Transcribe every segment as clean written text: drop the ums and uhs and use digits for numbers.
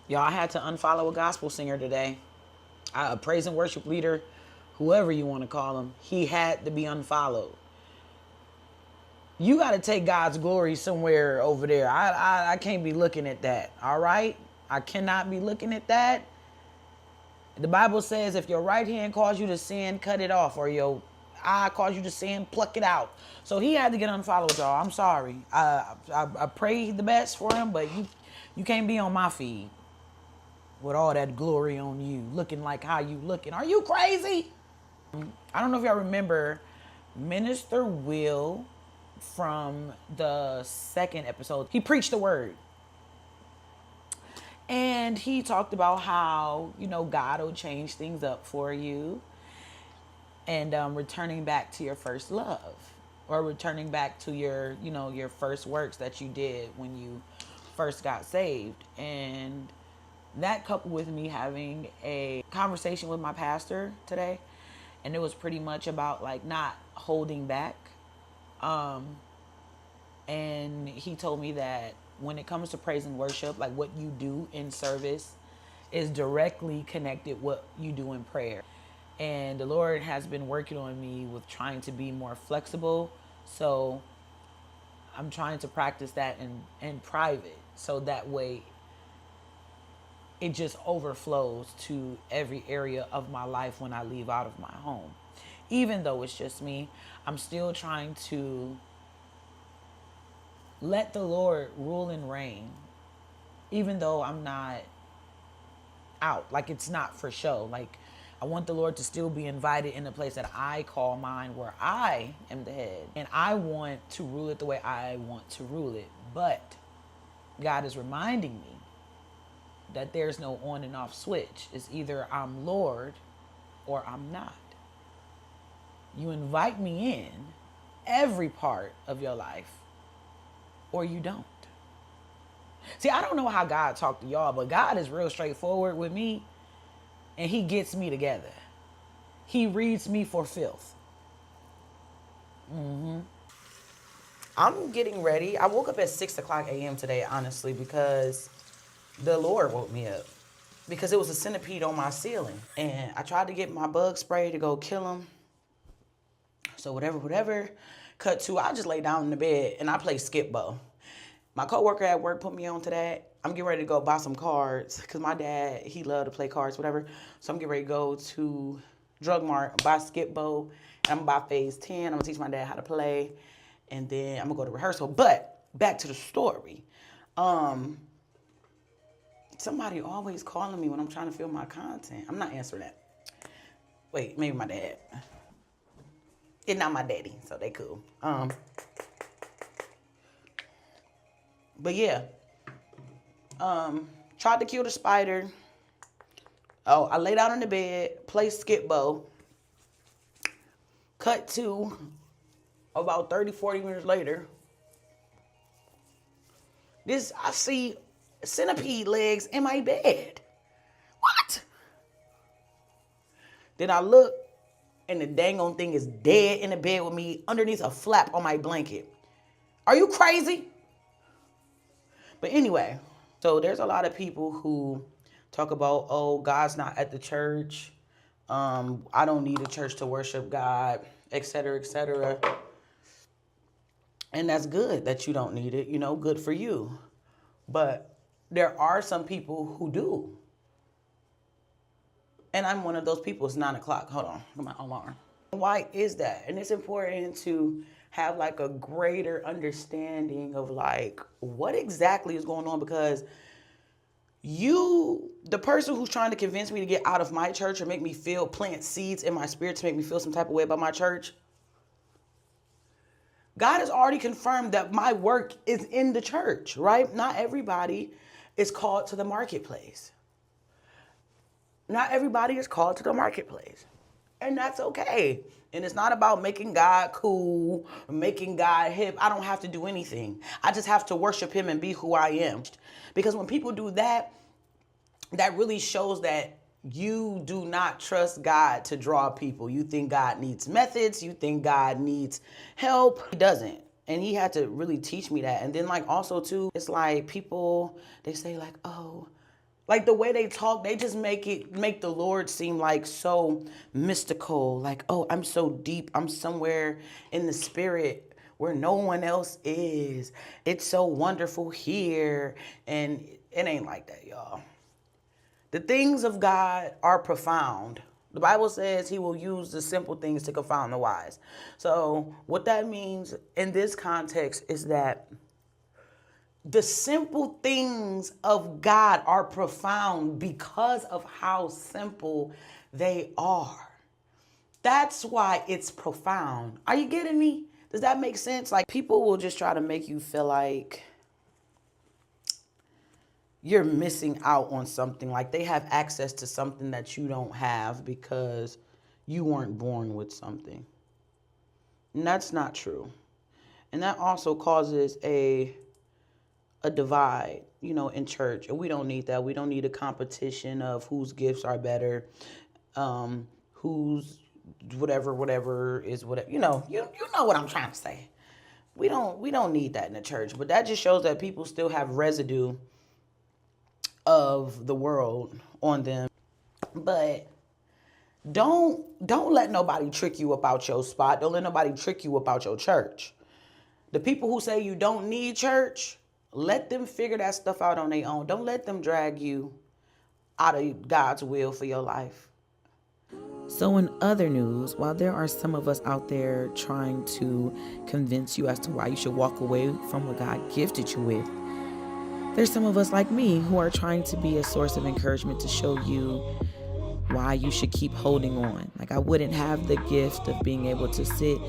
Y'all, I had to unfollow a gospel singer today. A praise and worship leader, whoever you want to call him. He had to be unfollowed. You got to take God's glory somewhere over there. I can't be looking at that, all right? I cannot be looking at that. The Bible says if your right hand calls you to sin, cut it off, or your eye calls you to sin, pluck it out. So he had to get unfollowed, y'all. I'm sorry. I pray the best for him, but you can't be on my feed with all that glory on you, looking like how you looking. Are you crazy? I don't know if y'all remember Minister Will from the second episode. He preached the word. And he talked about how, God will change things up for you and returning back to your first love, or returning back to your first works that you did when you first got saved. And that coupled with me having a conversation with my pastor today, and it was pretty much about like not holding back. And he told me that when it comes to praise and worship, like what you do in service is directly connected what you do in prayer. And the Lord has been working on me with trying to be more flexible. So I'm trying to practice that in private. So that way it just overflows to every area of my life when I leave out of my home. Even though it's just me, I'm still trying to let the Lord rule and reign, even though I'm not out. Like, it's not for show. Like, I want the Lord to still be invited in the place that I call mine, where I am the head. And I want to rule it the way I want to rule it. But God is reminding me that there's no on and off switch. It's either I'm Lord or I'm not. You invite me in every part of your life, or you don't. See, I don't know how God talked to y'all, but God is real straightforward with me, and he gets me together. He reads me for filth. I'm getting ready. I woke up at 6:00 a.m. today, honestly, because the Lord woke me up. Because it was a centipede on my ceiling, and I tried to get my bug spray to go kill him. So whatever. Cut to, I just lay down in the bed and I play skip bow. My coworker at work put me on to that. I'm getting ready to go buy some cards because my dad, he loved to play cards, whatever. So I'm getting ready to go to Drug Mart, buy skip bow. And I'm going to buy phase 10. I'm going to teach my dad how to play. And then I'm going to go to rehearsal. But back to the story. Somebody always calling me when I'm trying to film my content. I'm not answering that. Wait, maybe my dad. It's not my daddy, so they cool. But yeah. Tried to kill the spider. Oh, I laid out in the bed, played skip bow. Cut to about 30, 40 minutes later. I see centipede legs in my bed. What? Then I look, and the dang on thing is dead in the bed with me underneath a flap on my blanket. Are you crazy? But anyway, so there's a lot of people who talk about, oh, God's not at the church. I don't need a church to worship God, etc., etc. And that's good that you don't need it, good for you. But there are some people who do. And I'm one of those people. It's 9 o'clock. Hold on. My alarm. Why is that? And it's important to have like a greater understanding of like what exactly is going on, because the person who's trying to convince me to get out of my church or make me plant seeds in my spirit to make me feel some type of way about my church, God has already confirmed that my work is in the church, right? Not everybody is called to the marketplace. Not everybody is called to the marketplace. And that's okay. And it's not about making God cool, making God hip. I don't have to do anything. I just have to worship him and be who I am. Because when people do that, that really shows that you do not trust God to draw people. You think God needs methods. You think God needs help. He doesn't. And he had to really teach me that. And then like also too, it's like people, they say like, oh, Like the way they talk, they just make the Lord seem like so mystical. Like, oh, I'm so deep. I'm somewhere in the spirit where no one else is. It's so wonderful here. And it ain't like that, y'all. The things of God are profound. The Bible says he will use the simple things to confound the wise. So what that means in this context is that the simple things of God are profound because of how simple they are. That's why it's profound. Are you getting me? Does that make sense? Like, people will just try to make you feel like you're missing out on something. Like they have access to something that you don't have because you weren't born with something. And that's not true. And that also causes a divide, in church. And we don't need that. We don't need a competition of whose gifts are better, whose whatever is whatever. You know what I'm trying to say. We don't need that in the church. But that just shows that people still have residue of the world on them. But don't let nobody trick you about your spot. Don't let nobody trick you about your church. The people who say you don't need church, let them figure that stuff out on their own. Don't let them drag you out of God's will for your life. So in other news, while there are some of us out there trying to convince you as to why you should walk away from what God gifted you with, there's some of us like me who are trying to be a source of encouragement to show you why you should keep holding on. Like, I wouldn't have the gift of being able to sit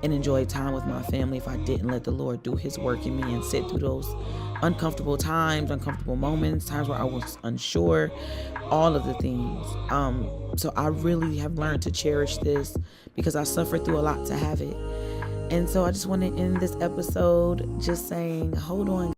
and enjoy time with my family if I didn't let the Lord do his work in me and sit through those uncomfortable times, uncomfortable moments, times where I was unsure, all of the things. So I really have learned to cherish this because I suffered through a lot to have it. And so I just want to end this episode just saying, hold on.